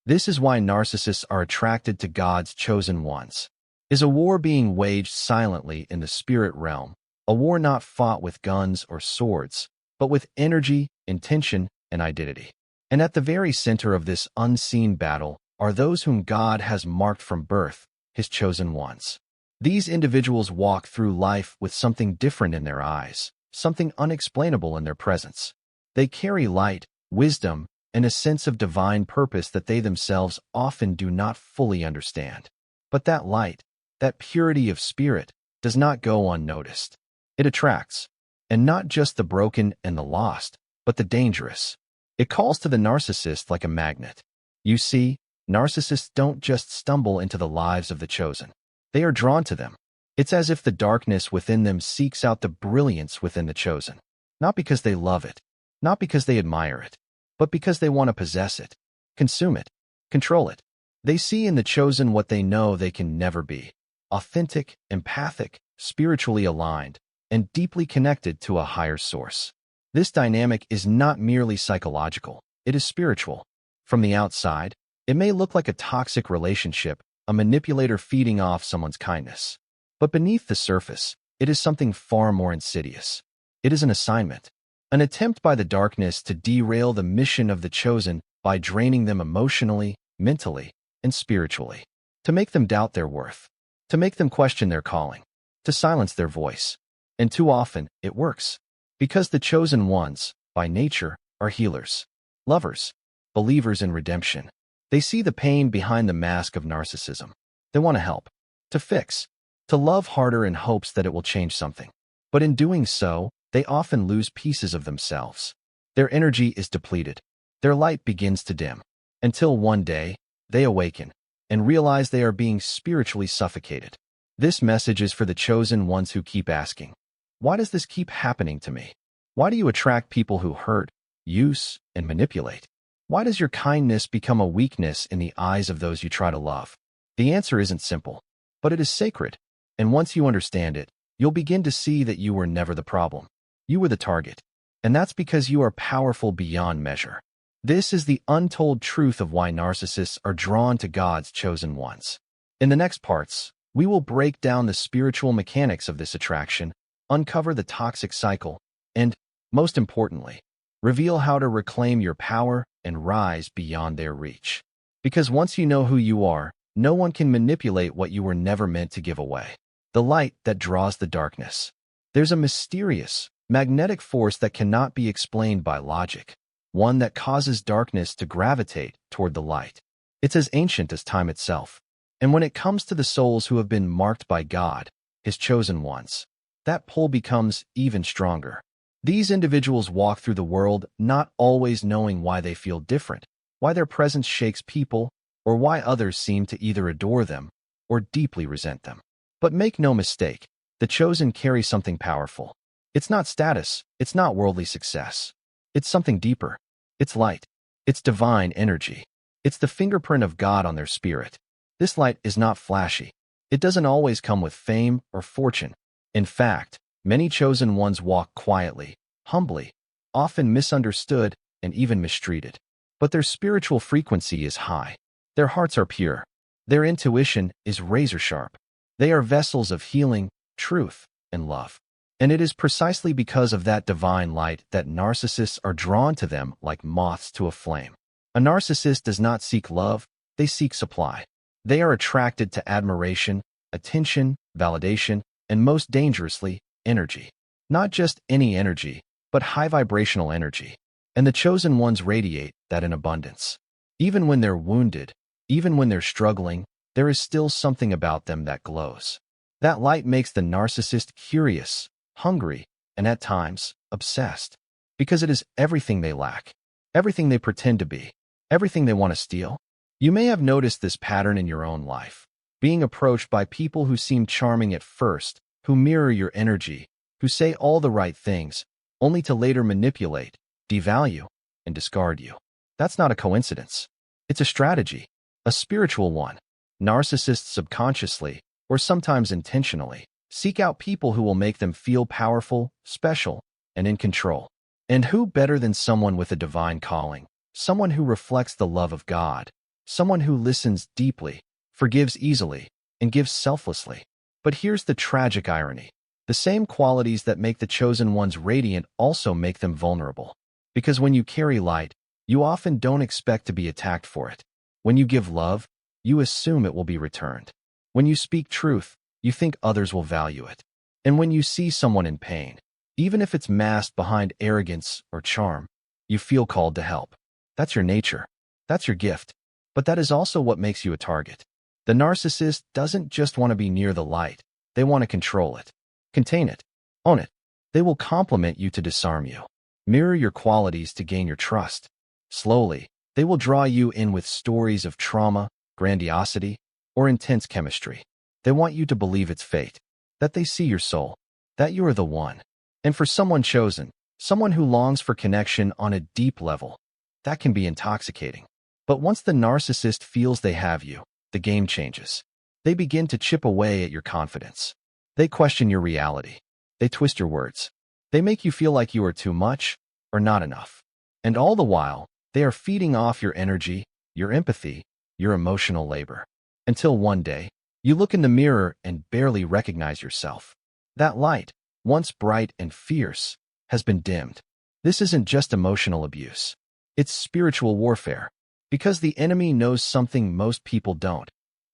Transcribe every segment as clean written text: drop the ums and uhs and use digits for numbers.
This is why narcissists are attracted to God's chosen ones. Is a war being waged silently in the spirit realm, a war not fought with guns or swords, but with energy, intention, and identity. And at the very center of this unseen battle are those whom God has marked from birth, his chosen ones. These individuals walk through life with something different in their eyes, something unexplainable in their presence. They carry light, wisdom, and a sense of divine purpose that they themselves often do not fully understand. But that light, that purity of spirit, does not go unnoticed. It attracts, and not just the broken and the lost, but the dangerous. It calls to the narcissist like a magnet. You see, narcissists don't just stumble into the lives of the chosen. They are drawn to them. It's as if the darkness within them seeks out the brilliance within the chosen. Not because they love it, not because they admire it, but because they want to possess it, consume it, control it. They see in the chosen what they know they can never be: authentic, empathic, spiritually aligned, and deeply connected to a higher source. This dynamic is not merely psychological, it is spiritual. From the outside, it may look like a toxic relationship, a manipulator feeding off someone's kindness. But beneath the surface, it is something far more insidious. It is an assignment, an attempt by the darkness to derail the mission of the chosen by draining them emotionally, mentally, and spiritually, to make them doubt their worth, to make them question their calling, to silence their voice. And too often, it works. Because the chosen ones, by nature, are healers, lovers, believers in redemption. They see the pain behind the mask of narcissism. They want to help, to fix, to love harder in hopes that it will change something. But in doing so, they often lose pieces of themselves. Their energy is depleted. Their light begins to dim. Until one day, they awaken and realize they are being spiritually suffocated. This message is for the chosen ones who keep asking, why does this keep happening to me? Why do you attract people who hurt, use, and manipulate? Why does your kindness become a weakness in the eyes of those you try to love? The answer isn't simple, but it is sacred. And once you understand it, you'll begin to see that you were never the problem. You were the target. And that's because you are powerful beyond measure. This is the untold truth of why narcissists are drawn to God's chosen ones. In the next parts, we will break down the spiritual mechanics of this attraction, uncover the toxic cycle, and, most importantly, reveal how to reclaim your power and rise beyond their reach. Because once you know who you are, no one can manipulate what you were never meant to give away. The light that draws the darkness. There's a mysterious, magnetic force that cannot be explained by logic, one that causes darkness to gravitate toward the light. It's as ancient as time itself. And when it comes to the souls who have been marked by God, his chosen ones, that pull becomes even stronger. These individuals walk through the world not always knowing why they feel different, why their presence shakes people, or why others seem to either adore them or deeply resent them. But make no mistake, the chosen carry something powerful. It's not status, it's not worldly success. It's something deeper. It's light. It's divine energy. It's the fingerprint of God on their spirit. This light is not flashy. It doesn't always come with fame or fortune. In fact, many chosen ones walk quietly, humbly, often misunderstood and even mistreated. But their spiritual frequency is high. Their hearts are pure. Their intuition is razor-sharp. They are vessels of healing, truth, and love. And it is precisely because of that divine light that narcissists are drawn to them like moths to a flame. A narcissist does not seek love, they seek supply. They are attracted to admiration, attention, validation, and most dangerously, energy. Not just any energy, but high vibrational energy. And the chosen ones radiate that in abundance. Even when they're wounded, even when they're struggling, there is still something about them that glows. That light makes the narcissist curious, hungry, and at times, obsessed. Because it is everything they lack, everything they pretend to be, everything they want to steal. You may have noticed this pattern in your own life. Being approached by people who seem charming at first, who mirror your energy, who say all the right things, only to later manipulate, devalue, and discard you. That's not a coincidence. It's a strategy, a spiritual one. Narcissists subconsciously, or sometimes intentionally, seek out people who will make them feel powerful, special, and in control. And who better than someone with a divine calling, someone who reflects the love of God, someone who listens deeply, forgives easily, and gives selflessly. But here's the tragic irony. The same qualities that make the chosen ones radiant also make them vulnerable. Because when you carry light, you often don't expect to be attacked for it. When you give love, you assume it will be returned. When you speak truth, you think others will value it. And when you see someone in pain, even if it's masked behind arrogance or charm, you feel called to help. That's your nature. That's your gift. But that is also what makes you a target. The narcissist doesn't just want to be near the light. They want to control it, contain it, own it. They will compliment you to disarm you, mirror your qualities to gain your trust. Slowly, they will draw you in with stories of trauma, grandiosity, or intense chemistry. They want you to believe it's fate, that they see your soul, that you are the one. And for someone chosen, someone who longs for connection on a deep level, that can be intoxicating. But once the narcissist feels they have you, the game changes. They begin to chip away at your confidence. They question your reality. They twist your words. They make you feel like you are too much or not enough. And all the while, they are feeding off your energy, your empathy, your emotional labor. Until one day, you look in the mirror and barely recognize yourself. That light, once bright and fierce, has been dimmed. This isn't just emotional abuse. It's spiritual warfare. Because the enemy knows something most people don't.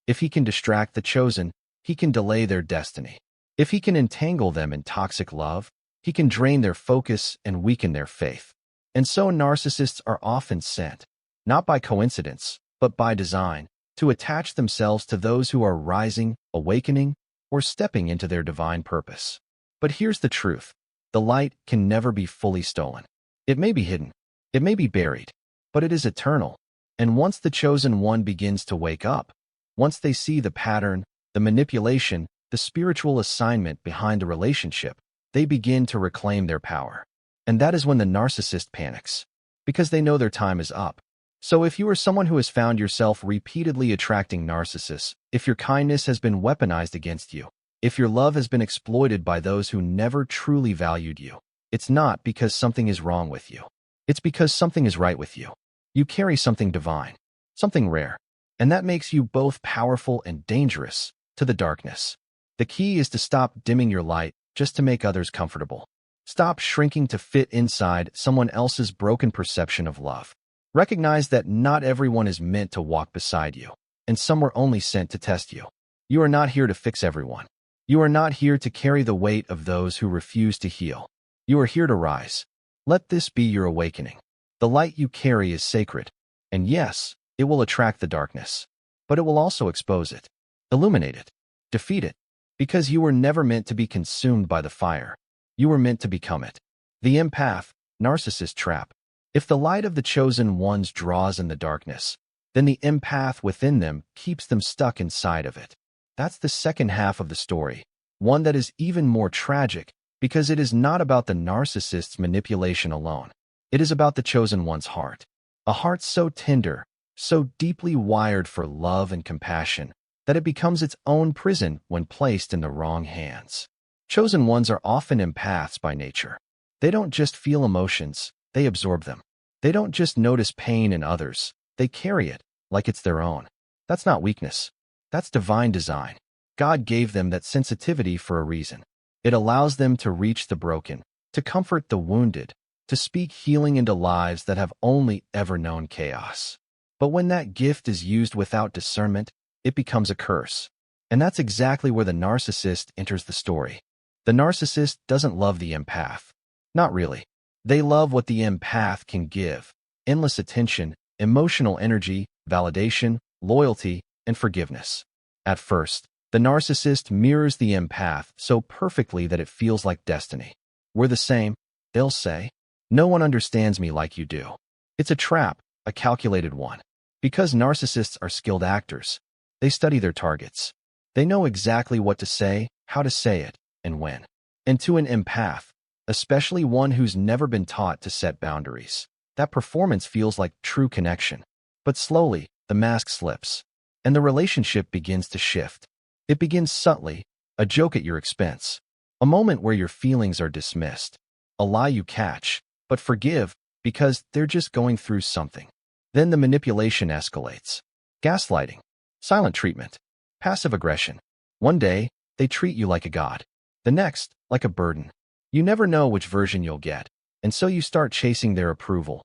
If he can distract the chosen, he can delay their destiny. If he can entangle them in toxic love, he can drain their focus and weaken their faith. And so narcissists are often sent, not by coincidence, but by design, to attach themselves to those who are rising, awakening, or stepping into their divine purpose. But here's the truth. The light can never be fully stolen. It may be hidden. It may be buried. But it is eternal. And once the chosen one begins to wake up, once they see the pattern, the manipulation, the spiritual assignment behind the relationship, they begin to reclaim their power. And that is when the narcissist panics, because they know their time is up. So if you are someone who has found yourself repeatedly attracting narcissists, if your kindness has been weaponized against you, if your love has been exploited by those who never truly valued you, it's not because something is wrong with you. It's because something is right with you. You carry something divine, something rare, and that makes you both powerful and dangerous to the darkness. The key is to stop dimming your light just to make others comfortable. Stop shrinking to fit inside someone else's broken perception of love. Recognize that not everyone is meant to walk beside you, and some were only sent to test you. You are not here to fix everyone. You are not here to carry the weight of those who refuse to heal. You are here to rise. Let this be your awakening. The light you carry is sacred, and yes, it will attract the darkness, but it will also expose it, illuminate it, defeat it, because you were never meant to be consumed by the fire. You were meant to become it. The empath, narcissist trap. If the light of the chosen ones draws in the darkness, then the empath within them keeps them stuck inside of it. That's the second half of the story, one that is even more tragic because it is not about the narcissist's manipulation alone. It is about the chosen one's heart, a heart so tender, so deeply wired for love and compassion, that it becomes its own prison when placed in the wrong hands. Chosen ones are often empaths by nature. They don't just feel emotions, they absorb them. They don't just notice pain in others, they carry it like it's their own. That's not weakness. That's divine design. God gave them that sensitivity for a reason. It allows them to reach the broken, to comfort the wounded, to speak healing into lives that have only ever known chaos. But when that gift is used without discernment, it becomes a curse. And that's exactly where the narcissist enters the story. The narcissist doesn't love the empath. Not really. They love what the empath can give: endless attention, emotional energy, validation, loyalty, and forgiveness. At first, the narcissist mirrors the empath so perfectly that it feels like destiny. We're the same, they'll say. No one understands me like you do. It's a trap, a calculated one. Because narcissists are skilled actors, they study their targets. They know exactly what to say, how to say it, and when. And to an empath, especially one who's never been taught to set boundaries, that performance feels like true connection. But slowly, the mask slips, and the relationship begins to shift. It begins subtly, a joke at your expense, a moment where your feelings are dismissed, a lie you catch, but forgive because they're just going through something. Then the manipulation escalates. gaslighting, silent treatment, passive aggression. One day, they treat you like a god. The next, like a burden. You never know which version you'll get, and so you start chasing their approval,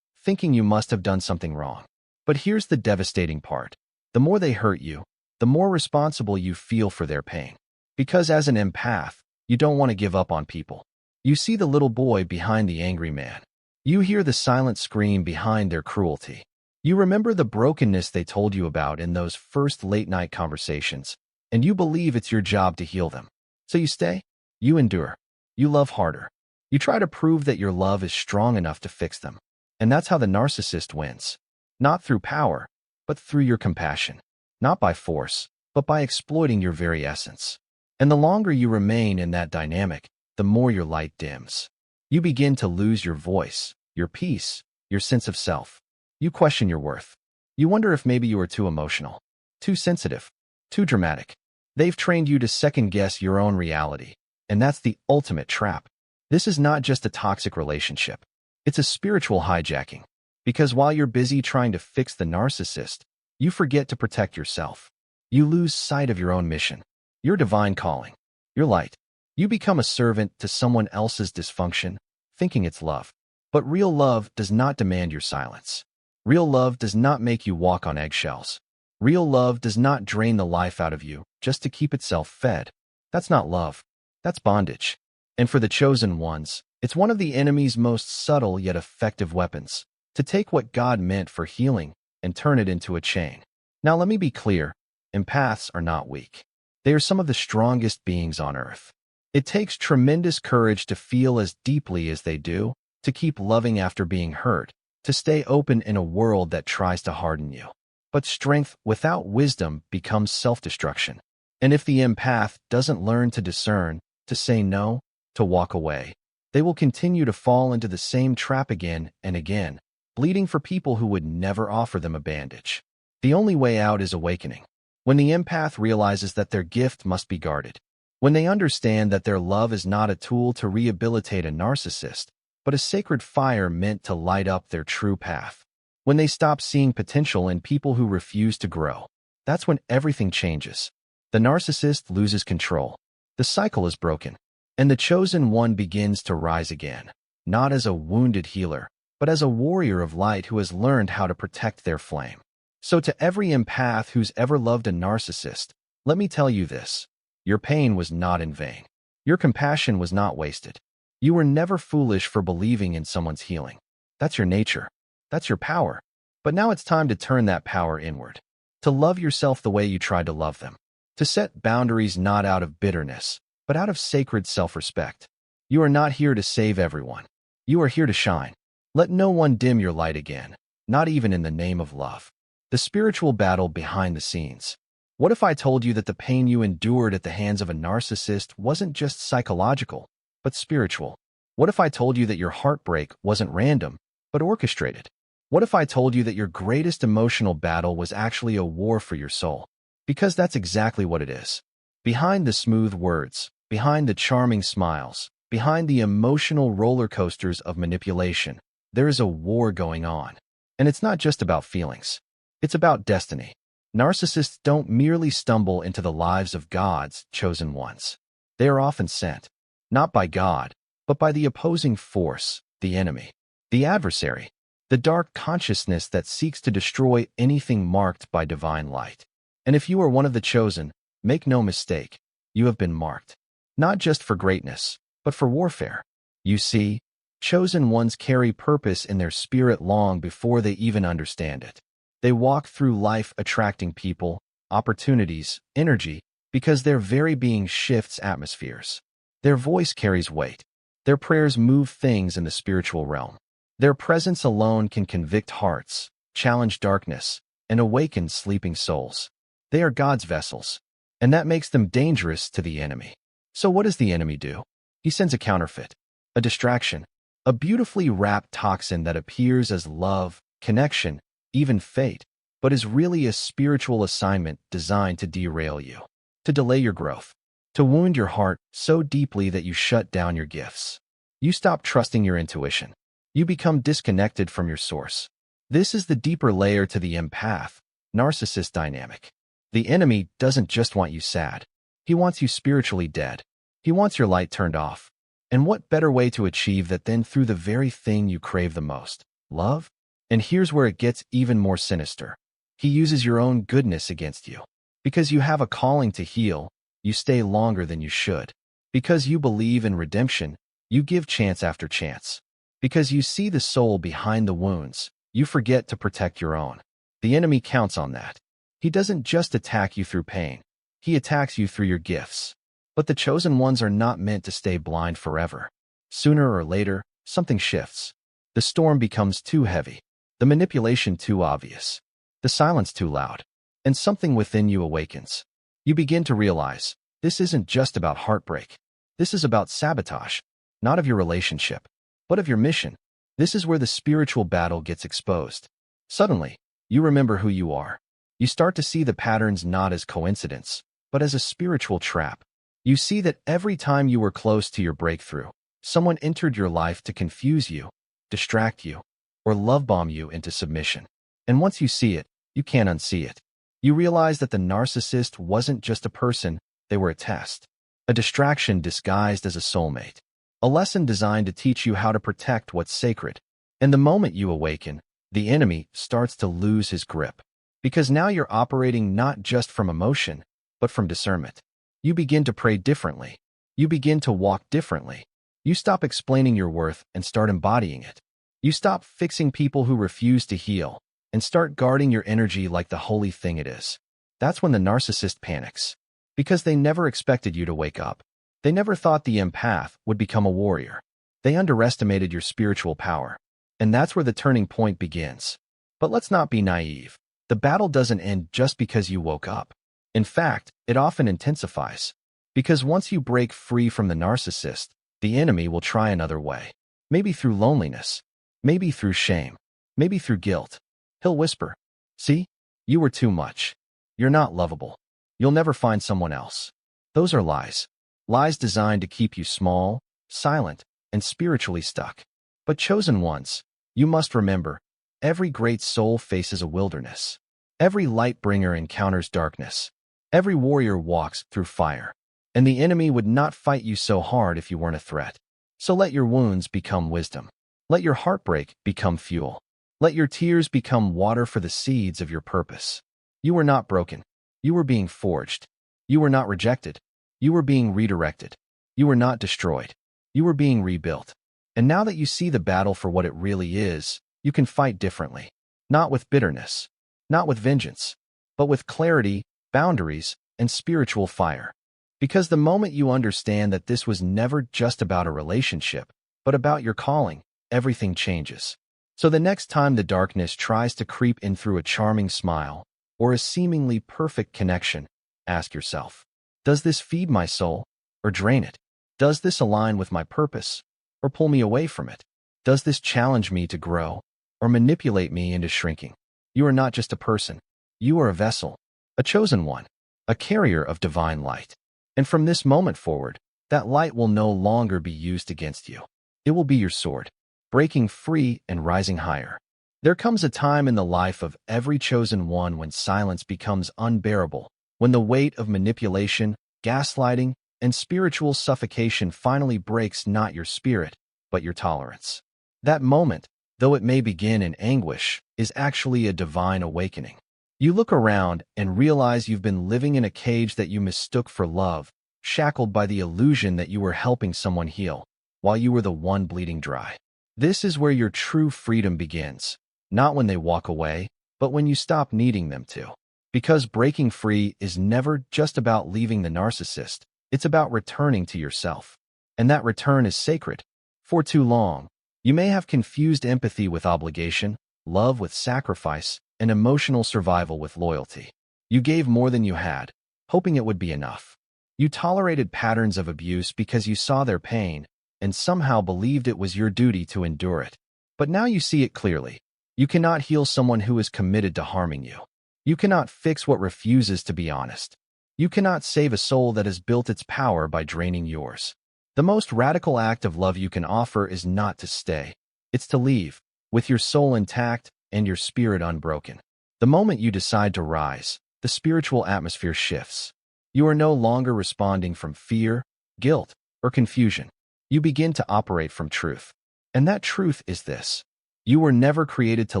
thinking you must have done something wrong. But here's the devastating part. The more they hurt you, the more responsible you feel for their pain. Because as an empath, you don't want to give up on people. You see the little boy behind the angry man. You hear the silent scream behind their cruelty. You remember the brokenness they told you about in those first late-night conversations, and you believe it's your job to heal them. So you stay, you endure, you love harder. You try to prove that your love is strong enough to fix them. And that's how the narcissist wins. Not through power, but through your compassion. Not by force, but by exploiting your very essence. And the longer you remain in that dynamic, the more your light dims. You begin to lose your voice, your peace, your sense of self. You question your worth. You wonder if maybe you are too emotional, too sensitive, too dramatic. They've trained you to second-guess your own reality, and that's the ultimate trap. This is not just a toxic relationship. It's a spiritual hijacking. Because while you're busy trying to fix the narcissist, you forget to protect yourself. You lose sight of your own mission, your divine calling, your light. You become a servant to someone else's dysfunction, thinking it's love. But real love does not demand your silence. Real love does not make you walk on eggshells. Real love does not drain the life out of you just to keep itself fed. That's not love. That's bondage. And for the chosen ones, it's one of the enemy's most subtle yet effective weapons, to take what God meant for healing and turn it into a chain. Now let me be clear, empaths are not weak. They are some of the strongest beings on earth. It takes tremendous courage to feel as deeply as they do, to keep loving after being hurt, to stay open in a world that tries to harden you. But strength without wisdom becomes self-destruction. And if the empath doesn't learn to discern, to say no, to walk away, they will continue to fall into the same trap again and again, bleeding for people who would never offer them a bandage. The only way out is awakening. When the empath realizes that their gift must be guarded. When they understand that their love is not a tool to rehabilitate a narcissist, but a sacred fire meant to light up their true path. When they stop seeing potential in people who refuse to grow. That's when everything changes. The narcissist loses control. The cycle is broken. And the chosen one begins to rise again, not as a wounded healer, but as a warrior of light who has learned how to protect their flame. So to every empath who's ever loved a narcissist, let me tell you this. Your pain was not in vain. Your compassion was not wasted. You were never foolish for believing in someone's healing. That's your nature. That's your power. But now it's time to turn that power inward. To love yourself the way you tried to love them. To set boundaries not out of bitterness, but out of sacred self-respect. You are not here to save everyone. You are here to shine. Let no one dim your light again, not even in the name of love. The spiritual battle behind the scenes. What if I told you that the pain you endured at the hands of a narcissist wasn't just psychological, but spiritual? What if I told you that your heartbreak wasn't random, but orchestrated? What if I told you that your greatest emotional battle was actually a war for your soul? Because that's exactly what it is. Behind the smooth words, behind the charming smiles, behind the emotional roller coasters of manipulation, there is a war going on. And it's not just about feelings. It's about destiny. Narcissists don't merely stumble into the lives of God's chosen ones. They are often sent, not by God, but by the opposing force, the enemy, the adversary, the dark consciousness that seeks to destroy anything marked by divine light. And if you are one of the chosen, make no mistake, you have been marked, not just for greatness, but for warfare. You see, chosen ones carry purpose in their spirit long before they even understand it. They walk through life attracting people, opportunities, energy, because their very being shifts atmospheres. Their voice carries weight. Their prayers move things in the spiritual realm. Their presence alone can convict hearts, challenge darkness, and awaken sleeping souls. They are God's vessels, and that makes them dangerous to the enemy. So what does the enemy do? He sends a counterfeit, a distraction, a beautifully wrapped toxin that appears as love, connection, even fate, but is really a spiritual assignment designed to derail you, to delay your growth, to wound your heart so deeply that you shut down your gifts. You stop trusting your intuition. You become disconnected from your source. This is the deeper layer to the empath. Narcissist dynamic. The enemy doesn't just want you sad. He wants you spiritually dead. He wants your light turned off. And what better way to achieve that than through the very thing you crave the most, love? And here's where it gets even more sinister. He uses your own goodness against you. Because you have a calling to heal, you stay longer than you should. Because you believe in redemption, you give chance after chance. Because you see the soul behind the wounds, you forget to protect your own. The enemy counts on that. He doesn't just attack you through pain. He attacks you through your gifts. But the chosen ones are not meant to stay blind forever. Sooner or later, something shifts. The storm becomes too heavy. The manipulation too obvious. The silence too loud. And something within you awakens. You begin to realize, this isn't just about heartbreak. This is about sabotage. Not of your relationship, but of your mission. This is where the spiritual battle gets exposed. Suddenly, you remember who you are. You start to see the patterns not as coincidence, but as a spiritual trap. You see that every time you were close to your breakthrough, someone entered your life to confuse you, distract you, or love bomb you into submission. And once you see it, you can't unsee it. You realize that the narcissist wasn't just a person, they were a test. A distraction disguised as a soulmate. A lesson designed to teach you how to protect what's sacred. And the moment you awaken, the enemy starts to lose his grip. Because now you're operating not just from emotion, but from discernment. You begin to pray differently. You begin to walk differently. You stop explaining your worth and start embodying it. You stop fixing people who refuse to heal and start guarding your energy like the holy thing it is. That's when the narcissist panics. Because they never expected you to wake up. They never thought the empath would become a warrior. They underestimated your spiritual power. And that's where the turning point begins. But let's not be naive. The battle doesn't end just because you woke up. In fact, it often intensifies. Because once you break free from the narcissist, the enemy will try another way. Maybe through loneliness. Maybe through shame. Maybe through guilt. He'll whisper, "See? You were too much. You're not lovable. You'll never find someone else." Those are lies. Lies designed to keep you small, silent, and spiritually stuck. But chosen ones, you must remember, every great soul faces a wilderness. Every light bringer encounters darkness. Every warrior walks through fire. And the enemy would not fight you so hard if you weren't a threat. So let your wounds become wisdom. Let your heartbreak become fuel. Let your tears become water for the seeds of your purpose. You were not broken. You were being forged. You were not rejected. You were being redirected. You were not destroyed. You were being rebuilt. And now that you see the battle for what it really is, you can fight differently. Not with bitterness. Not with vengeance. But with clarity, boundaries, and spiritual fire. Because the moment you understand that this was never just about a relationship, but about your calling, everything changes. So the next time the darkness tries to creep in through a charming smile or a seemingly perfect connection, ask yourself, does this feed my soul or drain it? Does this align with my purpose or pull me away from it? Does this challenge me to grow or manipulate me into shrinking? You are not just a person. You are a vessel, a chosen one, a carrier of divine light. And from this moment forward, that light will no longer be used against you. It will be your sword, breaking free and rising higher. There comes a time in the life of every chosen one when silence becomes unbearable, when the weight of manipulation, gaslighting, and spiritual suffocation finally breaks not your spirit, but your tolerance. That moment, though it may begin in anguish, is actually a divine awakening. You look around and realize you've been living in a cage that you mistook for love, shackled by the illusion that you were helping someone heal, while you were the one bleeding dry. This is where your true freedom begins, not when they walk away, but when you stop needing them to. Because breaking free is never just about leaving the narcissist, it's about returning to yourself. And that return is sacred. For too long, you may have confused empathy with obligation, love with sacrifice, and emotional survival with loyalty. You gave more than you had, hoping it would be enough. You tolerated patterns of abuse because you saw their pain and somehow believed it was your duty to endure it. But now you see it clearly. You cannot heal someone who is committed to harming you. You cannot fix what refuses to be honest. You cannot save a soul that has built its power by draining yours. The most radical act of love you can offer is not to stay. It's to leave, with your soul intact and your spirit unbroken. The moment you decide to rise, the spiritual atmosphere shifts. You are no longer responding from fear, guilt, or confusion. You begin to operate from truth. And that truth is this: you were never created to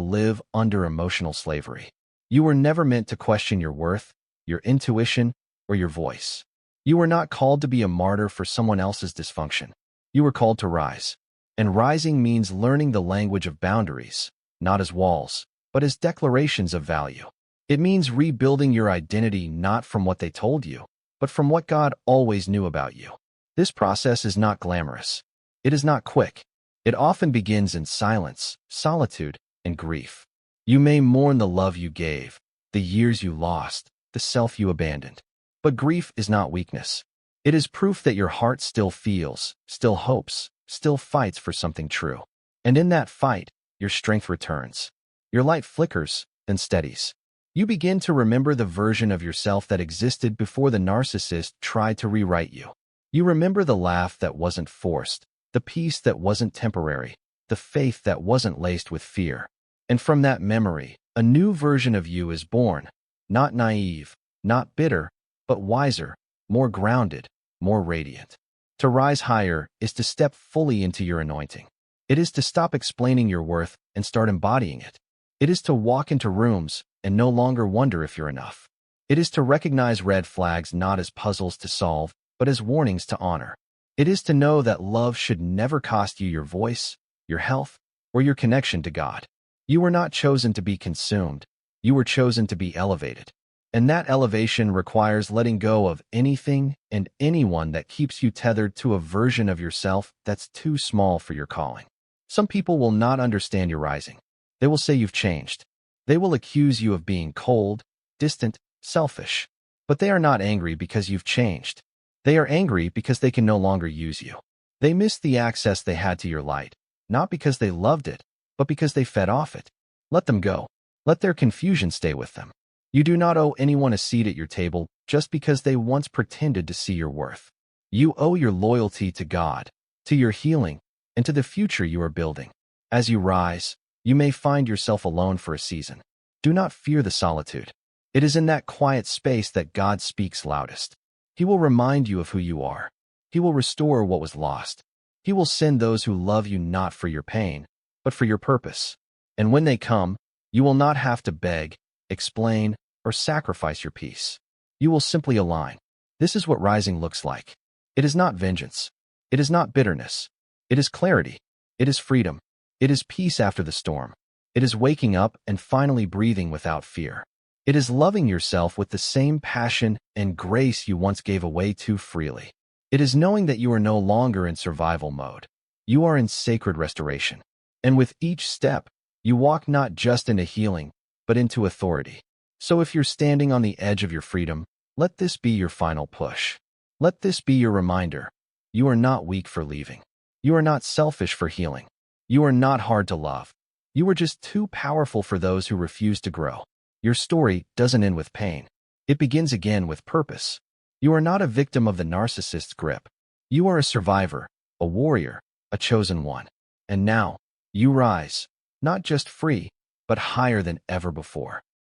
live under emotional slavery. You were never meant to question your worth, your intuition, or your voice. You were not called to be a martyr for someone else's dysfunction. You were called to rise. And rising means learning the language of boundaries, not as walls, but as declarations of value. It means rebuilding your identity not from what they told you, but from what God always knew about you. This process is not glamorous. It is not quick. It often begins in silence, solitude, and grief. You may mourn the love you gave, the years you lost, the self you abandoned. But grief is not weakness. It is proof that your heart still feels, still hopes, still fights for something true. And in that fight, your strength returns. Your light flickers, then steadies. You begin to remember the version of yourself that existed before the narcissist tried to rewrite you. You remember the laugh that wasn't forced, the peace that wasn't temporary, the faith that wasn't laced with fear. And from that memory, a new version of you is born, not naive, not bitter, but wiser, more grounded, more radiant. To rise higher is to step fully into your anointing. It is to stop explaining your worth and start embodying it. It is to walk into rooms and no longer wonder if you're enough. It is to recognize red flags not as puzzles to solve, but as warnings to honor. It is to know that love should never cost you your voice, your health, or your connection to God. You were not chosen to be consumed. You were chosen to be elevated. And that elevation requires letting go of anything and anyone that keeps you tethered to a version of yourself that's too small for your calling. Some people will not understand your rising. They will say you've changed. They will accuse you of being cold, distant, selfish. But they are not angry because you've changed. They are angry because they can no longer use you. They miss the access they had to your light, not because they loved it, but because they fed off it. Let them go. Let their confusion stay with them. You do not owe anyone a seat at your table just because they once pretended to see your worth. You owe your loyalty to God, to your healing, and to the future you are building. As you rise, you may find yourself alone for a season. Do not fear the solitude. It is in that quiet space that God speaks loudest. He will remind you of who you are. He will restore what was lost. He will send those who love you not for your pain, but for your purpose. And when they come, you will not have to beg, explain, or sacrifice your peace. You will simply align. This is what rising looks like. It is not vengeance. It is not bitterness. It is clarity. It is freedom. It is peace after the storm. It is waking up and finally breathing without fear. It is loving yourself with the same passion and grace you once gave away too freely. It is knowing that you are no longer in survival mode. You are in sacred restoration. And with each step, you walk not just into healing, but into authority. So if you're standing on the edge of your freedom, let this be your final push. Let this be your reminder. You are not weak for leaving. You are not selfish for healing. You are not hard to love. You are just too powerful for those who refuse to grow. Your story doesn't end with pain. It begins again with purpose. You are not a victim of the narcissist's grip. You are a survivor, a warrior, a chosen one. And now, you rise, not just free, but higher than ever before.